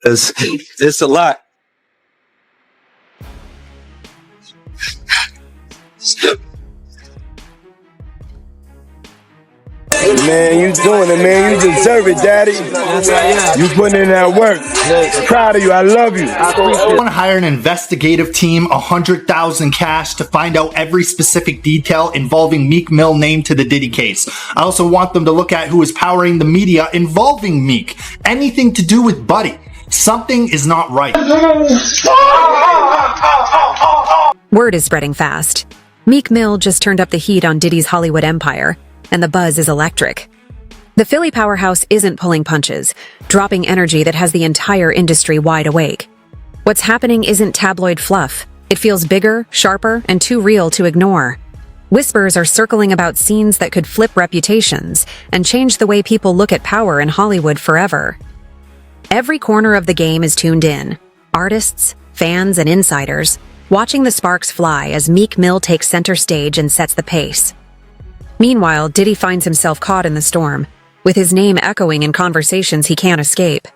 It's a lot. Man, you doing it, man. You deserve it, Daddy. You putting in that work. Proud of you. I love you. I want to hire an investigative team, 100,000 cash to find out every specific detail involving Meek Mill named to the Diddy case. I also want them to look at who is powering the media involving Meek. Anything to do with Buddy. Something is not right. Word is spreading fast. Meek Mill just turned up the heat on Diddy's Hollywood empire, and the buzz is electric. The Philly powerhouse isn't pulling punches, dropping energy that has the entire industry wide awake. What's happening isn't tabloid fluff. It feels bigger, sharper, and too real to ignore. Whispers are circling about scenes that could flip reputations and change the way people look at power in Hollywood forever. Every corner of the game is tuned in. Artists, fans, and insiders, watching the sparks fly as Meek Mill takes center stage and sets the pace. Meanwhile, Diddy finds himself caught in the storm, with his name echoing in conversations he can't escape.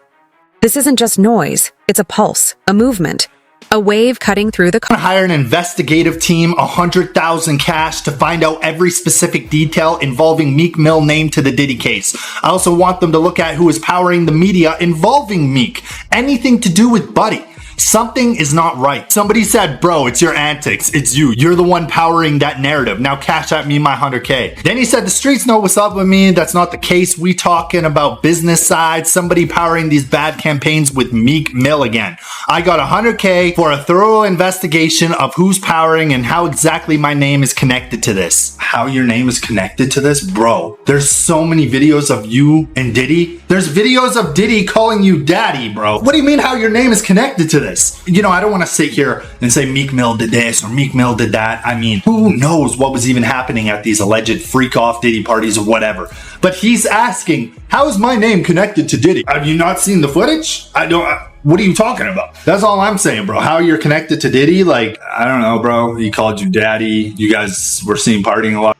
This isn't just noise, it's a pulse, a movement, a wave cutting through the... Hire an investigative team, 100,000 cash to find out every specific detail involving Meek Mill named to the Diddy case. I also want them to look at who is powering the media involving Meek. Anything to do with Buddy. Something is not right. Somebody said, bro, it's your antics. It's you. You're the one powering that narrative. Now cash at me my 100K. Then he said, the streets know what's up with me. That's not the case. We talking about business side. Somebody powering these bad campaigns with Meek Mill again. I got 100K for a thorough investigation of who's powering and how exactly my name is connected to this. How your name is connected to this? Bro, there's so many videos of you and Diddy. There's videos of Diddy calling you daddy, bro. What do you mean how your name is connected to this? You know, I don't want to sit here and say Meek Mill did this or Meek Mill did that. I mean, who knows what was even happening at these alleged freak off Diddy parties or whatever. But he's asking, how is my name connected to Diddy? Have you not seen the footage? What are you talking about? That's all I'm saying, bro. How you're connected to Diddy? Like, I don't know, bro. He called you daddy. You guys were seen partying a lot.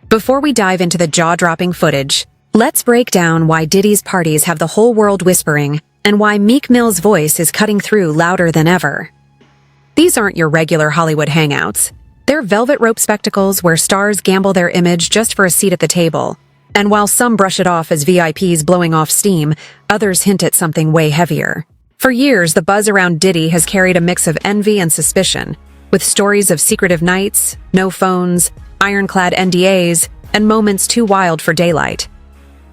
Before we dive into the jaw-dropping footage, let's break down why Diddy's parties have the whole world whispering and why Meek Mill's voice is cutting through louder than ever. These aren't your regular Hollywood hangouts. They're velvet rope spectacles where stars gamble their image just for a seat at the table. And while some brush it off as VIPs blowing off steam, others hint at something way heavier. For years, the buzz around Diddy has carried a mix of envy and suspicion, with stories of secretive nights, no phones, ironclad NDAs, and moments too wild for daylight.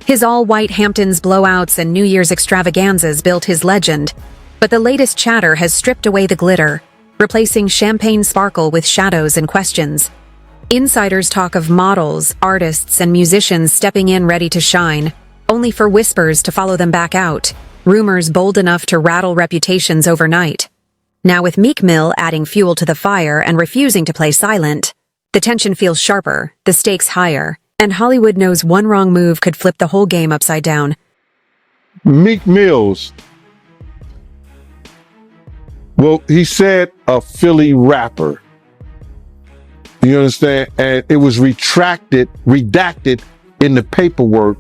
His all-white Hamptons blowouts and New Year's extravaganzas built his legend, but the latest chatter has stripped away the glitter, replacing champagne sparkle with shadows and questions. Insiders talk of models, artists, and musicians stepping in ready to shine, only for whispers to follow them back out, rumors bold enough to rattle reputations overnight. Now with Meek Mill adding fuel to the fire and refusing to play silent, the tension feels sharper, the stakes higher, and Hollywood knows one wrong move could flip the whole game upside down. Meek Mills, well, he said a Philly rapper. You understand? And it was redacted in the paperwork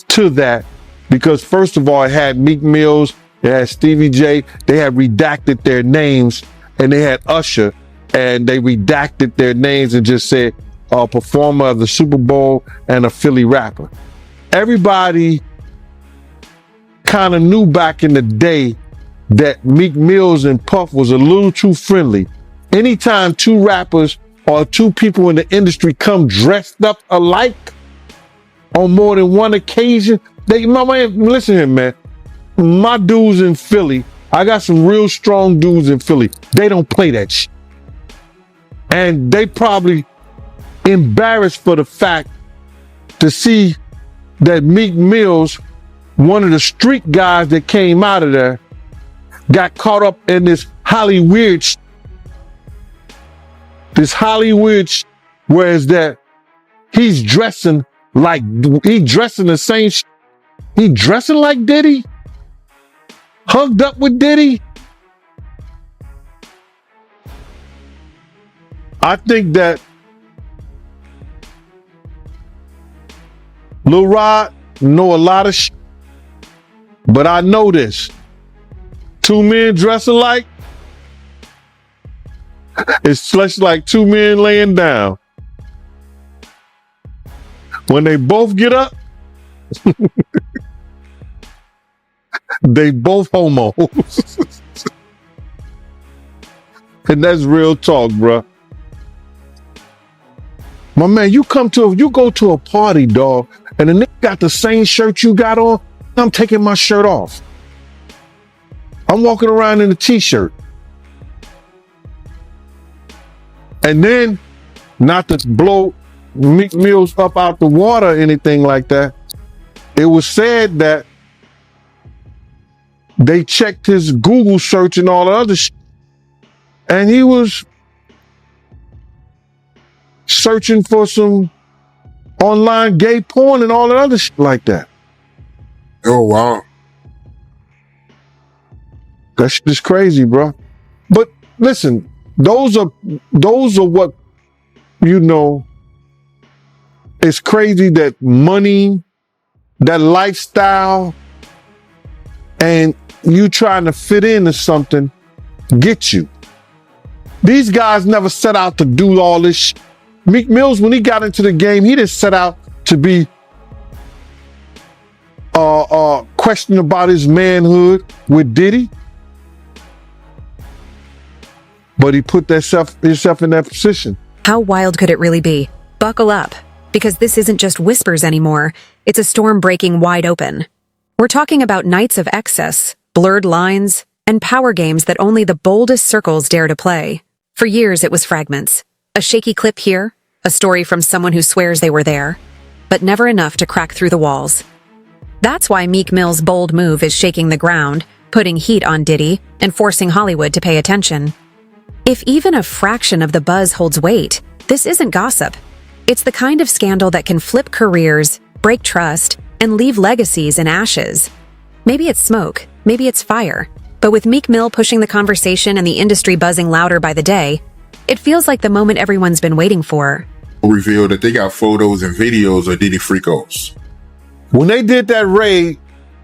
to that because, first of all, it had Meek Mills, it had Stevie J, they had redacted their names, and they had Usher, and they redacted their names and just said, a performer of the Super Bowl and a Philly rapper. Everybody kind of knew back in the day that Meek Mills and Puff was a little too friendly. Anytime two rappers or two people in the industry come dressed up alike on more than one occasion, listen here, man. My dudes in Philly, I got some real strong dudes in Philly. They don't play that shit. And they probably embarrassed for the fact to see that Meek Mills, one of the street guys that came out of there, got caught up in this Hollywood whereas that he's dressing the same he dressing like Diddy, hugged up with Diddy. I think that Lil Rod know a lot of but I know this. Two men dress alike. It's just like two men laying down. When they both get up, they both homos. And that's real talk, bruh. My man, you go to a party, dog, and the nigga got the same shirt you got on, I'm taking my shirt off. I'm walking around in a t-shirt. And then, not to blow Meek Mill's up out the water or anything like that, it was said that they checked his Google search and all the other shit, and he was searching for some online gay porn and all that other shit like that. Oh, wow. That shit is crazy, bro. But listen, those are what, you know, it's crazy that money, that lifestyle, and you trying to fit into something get you. These guys never set out to do all this shit. Meek Mills, when he got into the game, he didn't set out to be questioning about his manhood with Diddy. But he put himself in that position. How wild could it really be? Buckle up, because this isn't just whispers anymore. It's a storm breaking wide open. We're talking about nights of excess, blurred lines, and power games that only the boldest circles dare to play. For years, it was fragments. A shaky clip here, a story from someone who swears they were there, but never enough to crack through the walls. That's why Meek Mill's bold move is shaking the ground, putting heat on Diddy, and forcing Hollywood to pay attention. If even a fraction of the buzz holds weight, this isn't gossip. It's the kind of scandal that can flip careers, break trust, and leave legacies in ashes. Maybe it's smoke, maybe it's fire, but with Meek Mill pushing the conversation and the industry buzzing louder by the day, it feels like the moment everyone's been waiting for. Revealed that they got photos and videos of Diddy Freakos. When they did that raid,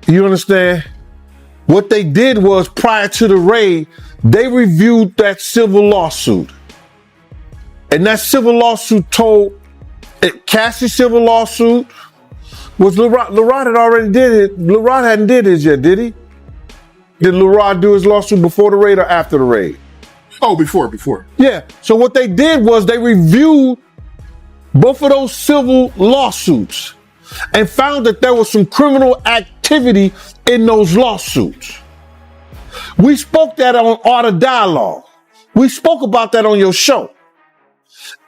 you understand? What they did was, prior to the raid, they reviewed that civil lawsuit. And that civil lawsuit told, Cassie's civil lawsuit was LeRod had already did it. LeRod hadn't did his yet, did he? Did LeRod do his lawsuit before the raid or after the raid? Oh, before. Yeah. So what they did was they reviewed both of those civil lawsuits and found that there was some criminal activity in those lawsuits. We spoke that on Art of Dialogue. We spoke about that on your show.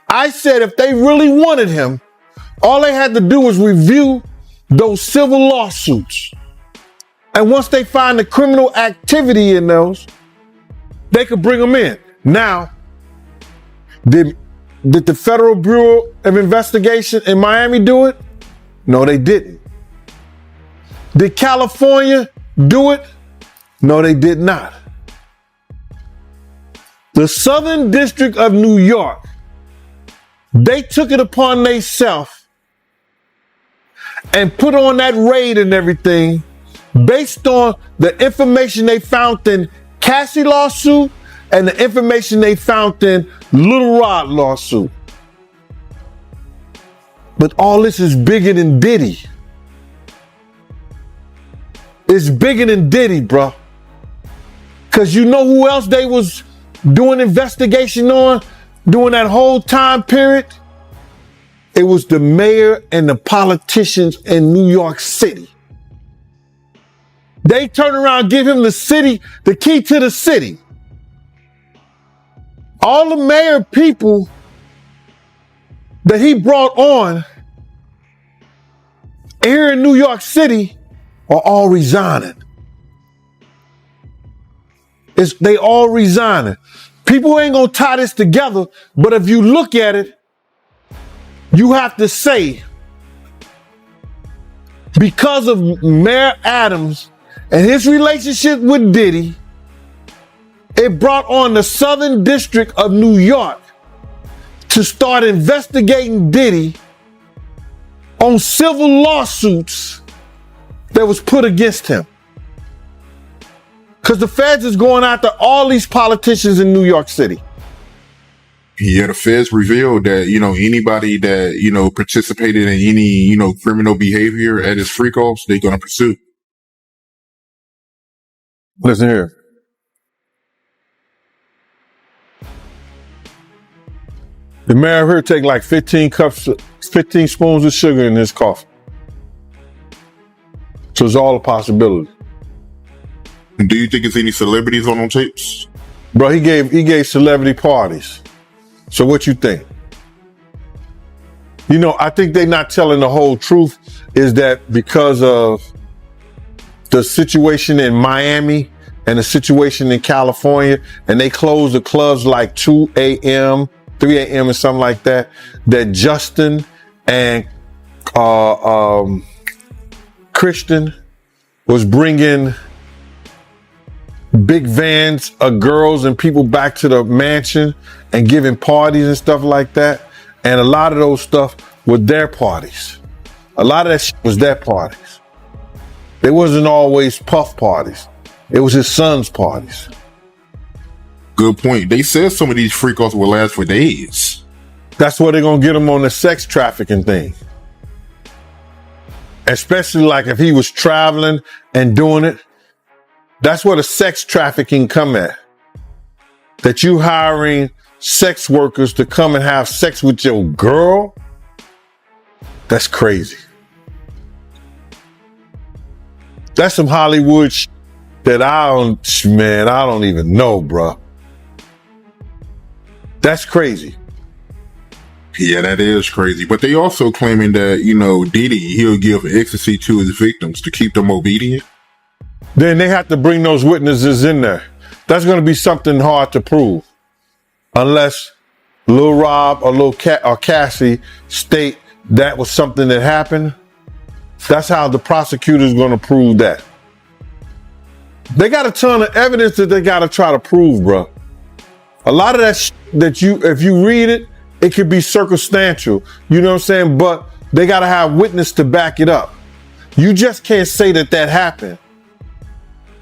I said if they really wanted him, all they had to do was review those civil lawsuits. And once they find the criminal activity in those, they could bring him in. Now, did the Federal Bureau of Investigation in Miami do it? No, they didn't. Did California do it? No, they did not. The Southern District of New York, they took it upon themselves and put on that raid and everything based on the information they found in Cassie lawsuit and the information they found in Little Rod lawsuit. But all this is bigger than Diddy. It's bigger than Diddy, bro. Cause you know who else they was doing investigation on during that whole time period? It was the mayor and the politicians in New York City. They turn around and give him the key to the city. All the mayor people that he brought on here in New York City are all resigning. They all resigning. People ain't gonna tie this together, but if you look at it, you have to say, because of Mayor Adams and his relationship with Diddy, it brought on the Southern District of New York to start investigating Diddy on civil lawsuits that was put against him. Because the feds is going after all these politicians in New York City. Yeah, the feds revealed that, anybody that, participated in any, criminal behavior at his freak-offs, they're going to pursue. Listen here. The mayor here take like 15 spoons of sugar in his coffee. So it's all a possibility. Do you think there's any celebrities on tapes? Bro, he gave celebrity parties. So what you think? I think they're not telling the whole truth, is that because of the situation in Miami and the situation in California, and they closed the clubs like 2 a.m., 3 a.m. and something like that, that Justin and Christian was bringing big vans of girls and people back to the mansion and giving parties and stuff like that. And a lot of those stuff were their parties. A lot of that shit was their parties. It wasn't always Puff parties. It was his son's parties. Good point. They said some of these freak-offs will last for days. That's where they're going to get him on the sex trafficking thing. Especially like if he was traveling and doing it. That's where the sex trafficking come at. That you hiring sex workers to come and have sex with your girl. That's crazy. That's some Hollywood shit that I don't even know, bro. That's crazy. Yeah, that is crazy. But they also claiming that, Diddy, he'll give ecstasy to his victims to keep them obedient. Then they have to bring those witnesses in there. That's going to be something hard to prove. Unless Lil Rob or or Cassie state that was something that happened. That's how the prosecutor's going to prove that. They got a ton of evidence that they got to try to prove, bro. A lot of that that if you read it, it could be circumstantial. You know what I'm saying? But they got to have witness to back it up. You just can't say that happened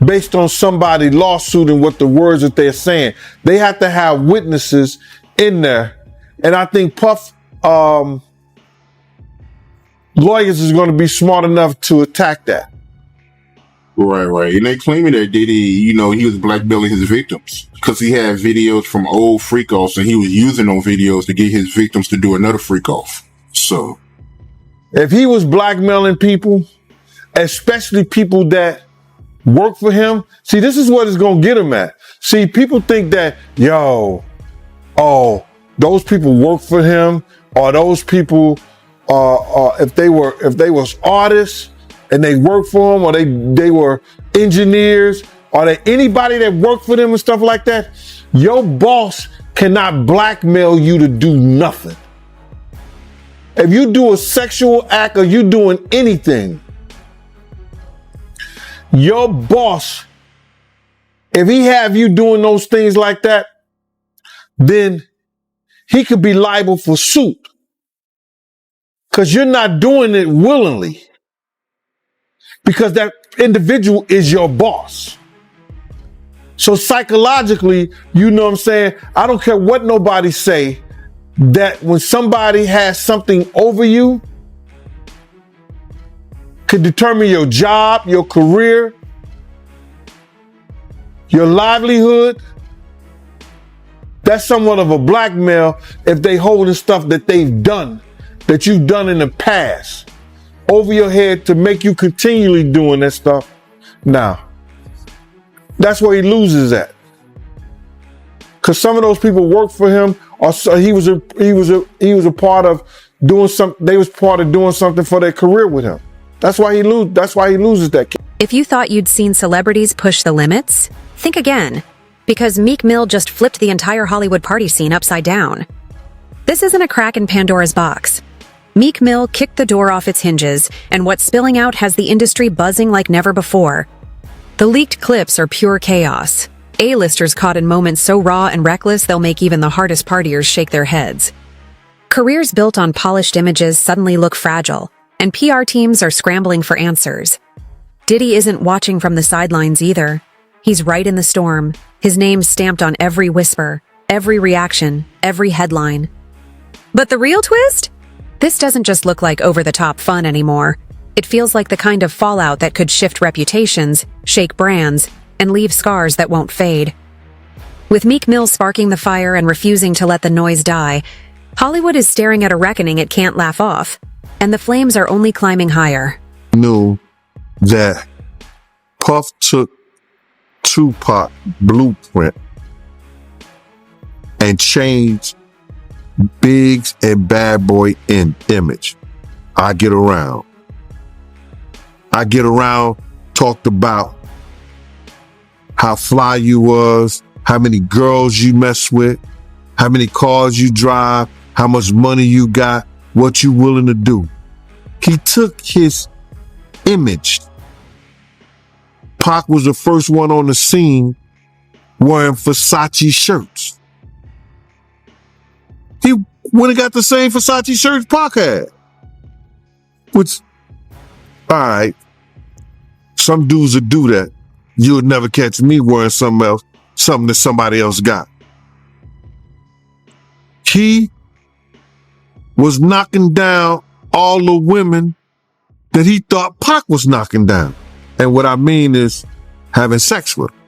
based on somebody lawsuit and what the words that they're saying. They have to have witnesses in there. And I think Puff lawyers is going to be smart enough to attack that. Right. And they claiming that Diddy, he was blackmailing his victims because he had videos from old freak-offs and he was using those videos to get his victims to do another freak-off. So if he was blackmailing people, especially people that work for him, see, this is what it's going to get him at. See, people think that, those people work for him, or those people, if they was artists and they worked for him, or they were engineers, or anybody that worked for them and stuff like that, your boss cannot blackmail you to do nothing. If you do a sexual act or you doing anything, your boss, if he have you doing those things like that, then he could be liable for suit. Because you're not doing it willingly. Because that individual is your boss. So psychologically, you know what I'm saying? I don't care what nobody say, that when somebody has something over you, could determine your job, your career, your livelihood. That's somewhat of a blackmail if they holding stuff that they've done, that you've done in the past, over your head to make you continually doing that stuff. Now, that's where he loses at. Cause some of those people work for him, or he was a part of doing something. They was part of doing something for their career with him. That's why he loses that. If you thought you'd seen celebrities push the limits, think again. Because Meek Mill just flipped the entire Hollywood party scene upside down. This isn't a crack in Pandora's box. Meek Mill kicked the door off its hinges, and what's spilling out has the industry buzzing like never before. The leaked clips are pure chaos. A-listers caught in moments so raw and reckless they'll make even the hardest partiers shake their heads. Careers built on polished images suddenly look fragile, and PR teams are scrambling for answers. Diddy isn't watching from the sidelines either. He's right in the storm, his name stamped on every whisper, every reaction, every headline. But the real twist? This doesn't just look like over-the-top fun anymore. It feels like the kind of fallout that could shift reputations, shake brands, and leave scars that won't fade. With Meek Mill sparking the fire and refusing to let the noise die, Hollywood is staring at a reckoning it can't laugh off, and the flames are only climbing higher. Knew that Puff took Tupac blueprint and changed Biggs and Bad Boy in image. I Get Around talked about how fly you was, how many girls you mess with, how many cars you drive, how much money you got, what you willing to do. He took his image. Pac was the first one on the scene wearing Versace shirts. He went and got the same Versace shirts Pac had. Which, all right, some dudes would do that. You would never catch me wearing something else, something that somebody else got. He was knocking down all the women that he thought Pac was knocking down. And what I mean is having sex with them.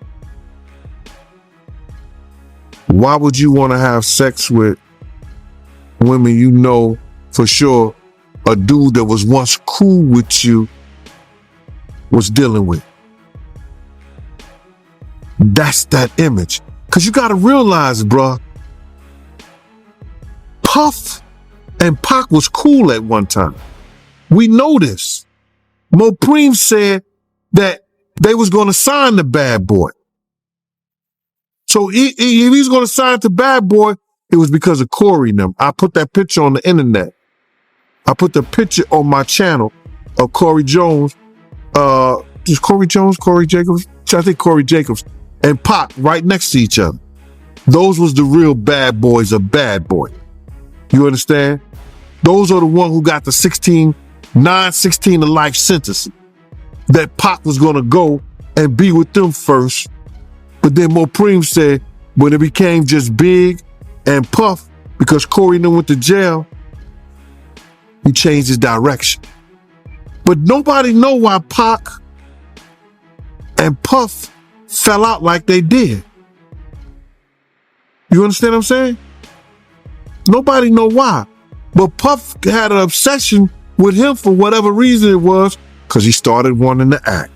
Why would you want to have sex with women you know for sure a dude that was once cool with you was dealing with? That's that image. Because you got to realize, bruh, Puff and Pac was cool at one time. We know this. Mopreem said that they was going to sign the Bad Boy. So if he's going to sign to Bad Boy, it was because of Corey and them. I put that picture on the internet. I put the picture on my channel of Corey Jones. Is Corey Jones, Corey Jacobs? I think Corey Jacobs and Pac right next to each other. Those was the real bad boys of Bad Boy. You understand? Those are the ones who got the 16 to life sentence. That Pac was going to go and be with them first. But then Mopreem said when it became just Big and Puff, because Corey and them went to jail, he changed his direction. But nobody know why Pac and Puff fell out like they did. You understand what I'm saying? Nobody know why. But Puff had an obsession with him for whatever reason it was, because he started wanting to act.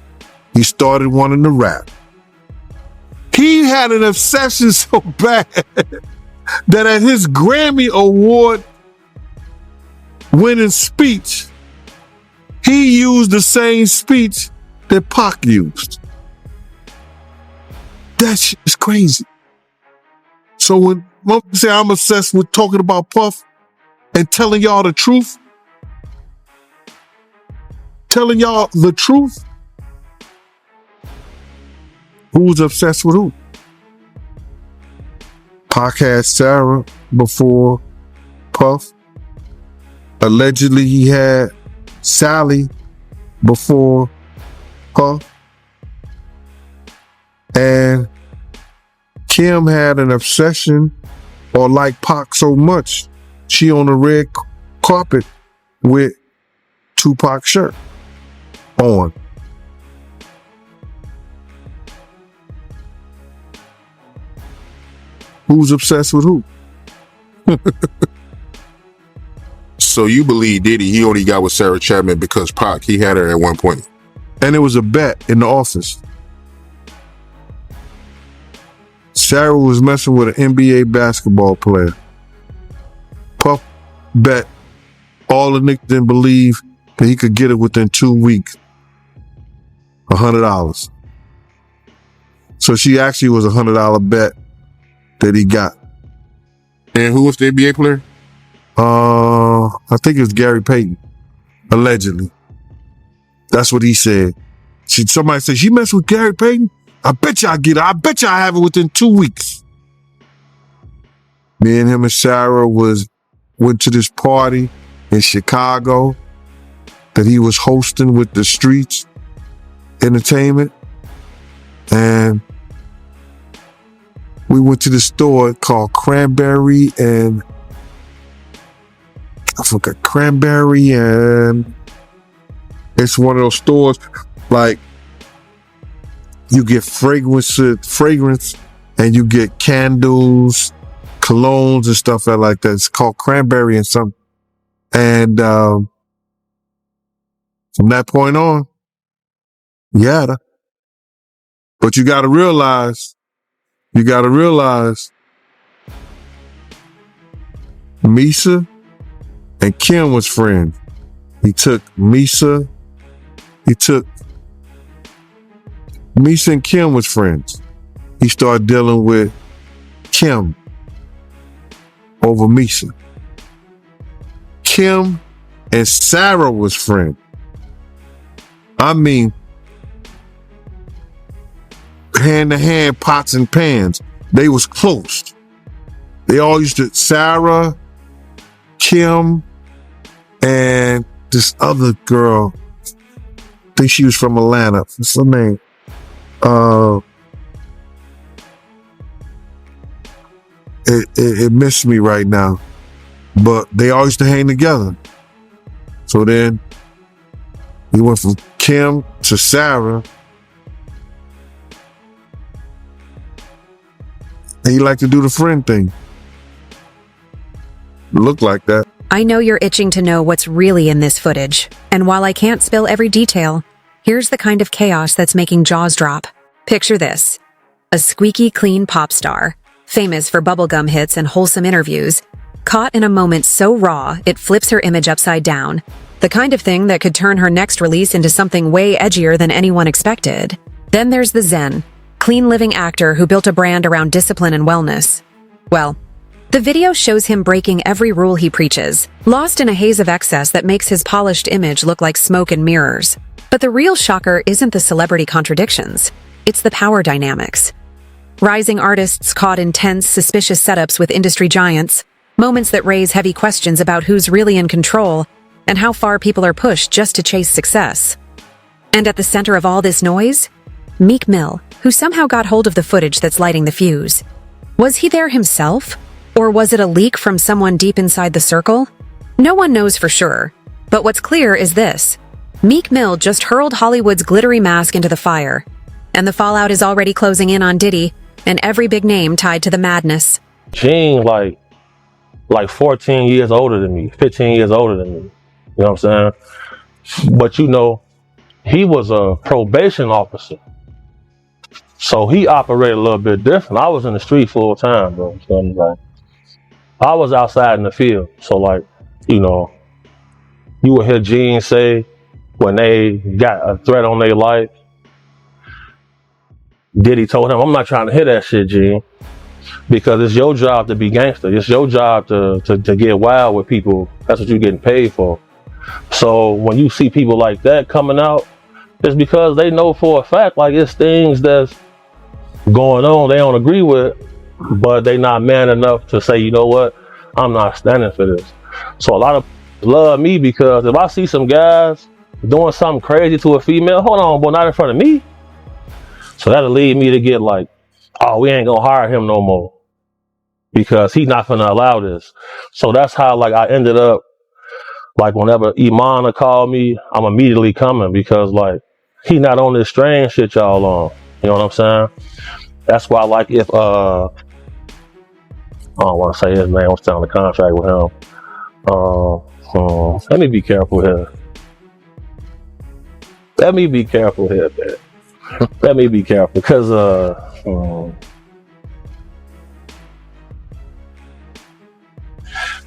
He started wanting to rap. He had an obsession so bad that at his Grammy Award winning speech, he used the same speech that Pac used. That shit is crazy. So when people say I'm obsessed with talking about Puff and telling y'all the truth, who's obsessed with who? Pac had Sarah before Puff. Allegedly, he had Sally before Puff. And Kim had an obsession or liked Pac so much, she on the red carpet with Tupac's shirt on. Who's obsessed with who? So you believe Diddy, he only got with Sarah Chapman because Pac, he had her at one point. And it was a bet in the office. Sarah was messing with an NBA basketball player. Puff bet all the niggas didn't believe that he could get it within 2 weeks. $100. So she actually was $100 bet that he got. And who was the NBA player? I think it was Gary Payton. Allegedly. That's what he said. Somebody said, she messed with Gary Payton? I bet you I get it. I bet you I have it within 2 weeks. Me and him and Sarah went to this party in Chicago that he was hosting with the Streets Entertainment. And We went to the store called Cranberry and I forgot Cranberry, and it's one of those stores like you get fragrance, and you get candles, colognes and stuff like that. It's called Cranberry and something. And from that point on, yeah. But you got to realize, Misa and Kim was friends. Misa and Kim was friends. He started dealing with Kim over Misa. Kim and Sarah was friends. I mean, hand to hand, pots and pans. They was close. They all used to, Sarah, Kim, and this other girl, I think she was from Atlanta. What's her name? It missed me right now. But they all used to hang together. So then he went from Kim to Sarah. And he liked to do the friend thing. Looked like that. I know you're itching to know what's really in this footage, and while I can't spill every detail, here's the kind of chaos that's making jaws drop. Picture this. A squeaky clean pop star, famous for bubblegum hits and wholesome interviews, caught in a moment so raw it flips her image upside down, the kind of thing that could turn her next release into something way edgier than anyone expected. Then there's the Zen, clean living actor who built a brand around discipline and wellness. Well, the video shows him breaking every rule he preaches, lost in a haze of excess that makes his polished image look like smoke and mirrors. But the real shocker isn't the celebrity contradictions, it's the power dynamics. Rising artists caught in tense, suspicious setups with industry giants, moments that raise heavy questions about who's really in control and how far people are pushed just to chase success. And at the center of all this noise, Meek Mill, who somehow got hold of the footage that's lighting the fuse. Was he there himself? Or was it a leak from someone deep inside the circle? No one knows for sure, but what's clear is this. Meek Mill just hurled Hollywood's glittery mask into the fire, and the fallout is already closing in on Diddy and every big name tied to the madness. Gene, like 14 years older than me, 15 years older than me. You know what I'm saying? But you know, he was a probation officer. So he operated a little bit different. I was in the street full time, bro. So I'm like, I was outside in the field. So like, you know, you would hear Gene say when they got a threat on their life, Diddy told him, I'm not trying to hear that shit, Gene, because it's your job to be gangster. It's your job to get wild with people. That's what you're getting paid for. So when you see people like that coming out, it's because they know for a fact, like it's things that's going on they don't agree with, but they not man enough to say, you know what, I'm not standing for this. So a lot of love me because if I see some guys doing something crazy to a female, hold on, boy, not in front of me. So that'll lead me to get like, oh, we ain't gonna hire him no more because he's not gonna allow this. So that's how like I ended up, like whenever Imana called me, I'm immediately coming because like he not on this strange shit y'all on. You know what I'm saying? That's why like if I don't want to say his name, I'm still on the contract with him. Let me be careful here. Let me be careful here, man. Let me be careful because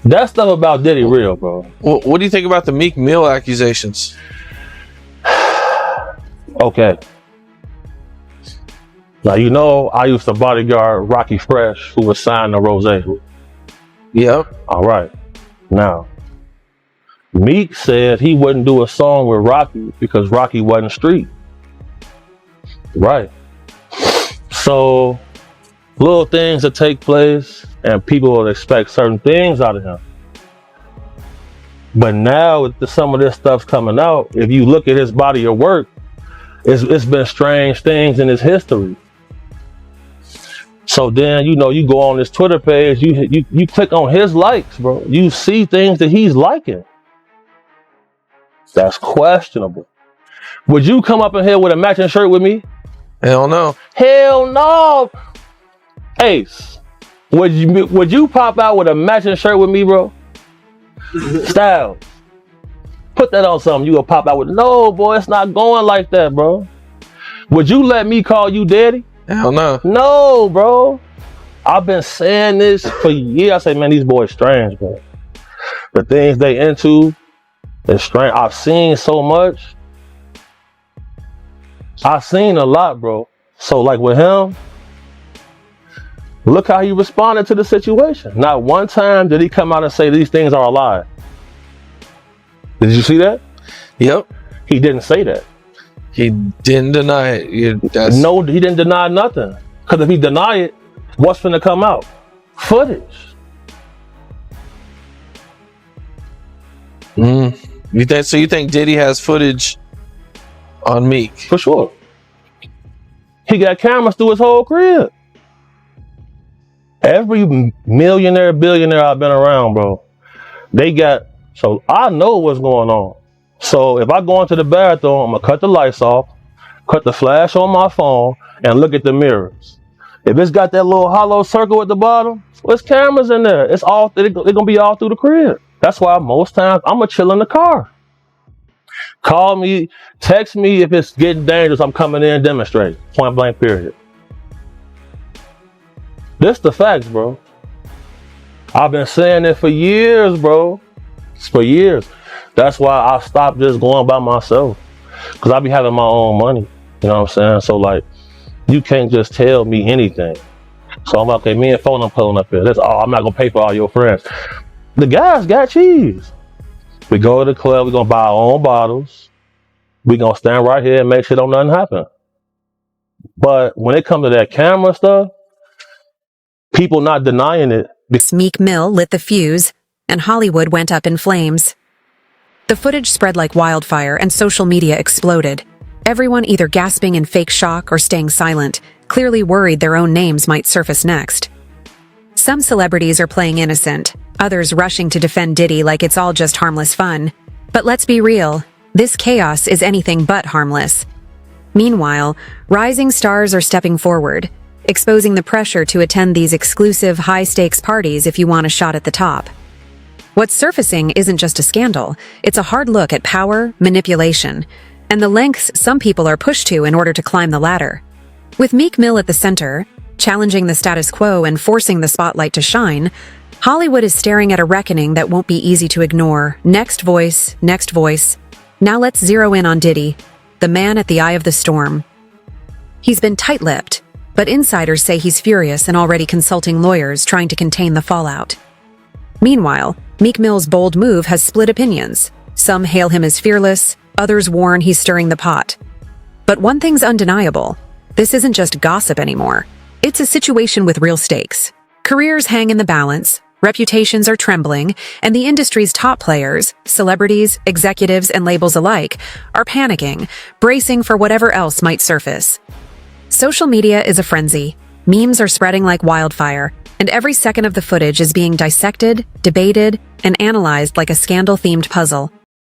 that stuff about Diddy real, bro. What do you think about the Meek Mill accusations? Okay. Now, you know, I used to bodyguard Rocky Fresh, who was signed to Rose. Yep. All right. Now, Meek said he wouldn't do a song with Rocky because Rocky wasn't street. Right. So, little things that take place, and people will expect certain things out of him. But now, with some of this stuff's coming out, if you look at his body of work, it's been strange things in his history. So then, you go on this Twitter page, you click on his likes, bro. You see things that he's liking. That's questionable. Would you come up in here with a matching shirt with me? Hell no. Hell no. Ace, would you pop out with a matching shirt with me, bro? Styles, put that on something. You gonna pop out with? No, boy, it's not going like that, bro. Would you let me call you daddy? Hell no. No, bro. I've been saying this for years. I say, man, these boys strange, bro. The things they into is strange. I've seen so much. I've seen a lot, bro. So like with him, look how he responded to the situation. Not one time did he come out and say these things are a lie. Did you see that? Yep. He didn't say that. He didn't deny it. No, he didn't deny nothing. Because if he deny it, what's finna come out? Footage. You think Diddy has footage on Meek? For sure. He got cameras through his whole crib. Every millionaire, billionaire I've been around, bro, so I know what's going on. So if I go into the bathroom, I'm gonna cut the lights off, cut the flash on my phone, and look at the mirrors. If it's got that little hollow circle at the bottom, there's cameras in there. They're gonna be all through the crib. That's why most times I'm gonna chill in the car. Call me, text me if it's getting dangerous. I'm coming in and demonstrate. Point blank, period. This the facts, bro. I've been saying it for years, bro. For years. That's why I stopped just going by myself. Because I be having my own money. You know what I'm saying? So like, you can't just tell me anything. So I'm like, okay, me and phone, I'm pulling up here. I'm not gonna pay for all your friends. The guys got cheese. We go to the club, we're gonna buy our own bottles. We're gonna stand right here and make sure don't nothing happen. But when it comes to that camera stuff, people not denying it. Meek Mill lit the fuse, and Hollywood went up in flames. The footage spread like wildfire, and social media exploded. Everyone either gasping in fake shock or staying silent, clearly worried their own names might surface next. Some celebrities are playing innocent, others rushing to defend Diddy like it's all just harmless fun. But let's be real, this chaos is anything but harmless. Meanwhile, rising stars are stepping forward, exposing the pressure to attend these exclusive, high-stakes parties if you want a shot at the top. What's surfacing isn't just a scandal, it's a hard look at power, manipulation, and the lengths some people are pushed to in order to climb the ladder. With Meek Mill at the center, challenging the status quo and forcing the spotlight to shine, Hollywood is staring at a reckoning that won't be easy to ignore. Next voice, next voice. Now let's zero in on Diddy, the man at the eye of the storm. He's been tight-lipped, but insiders say he's furious and already consulting lawyers trying to contain the fallout. Meanwhile, Meek Mill's bold move has split opinions. Some hail him as fearless, others warn he's stirring the pot. But one thing's undeniable. This isn't just gossip anymore. It's a situation with real stakes. Careers hang in the balance, reputations are trembling, and the industry's top players, celebrities, executives, and labels alike, are panicking, bracing for whatever else might surface. Social media is a frenzy. Memes are spreading like wildfire, and every second of the footage is being dissected, debated, and analyzed like a scandal-themed puzzle.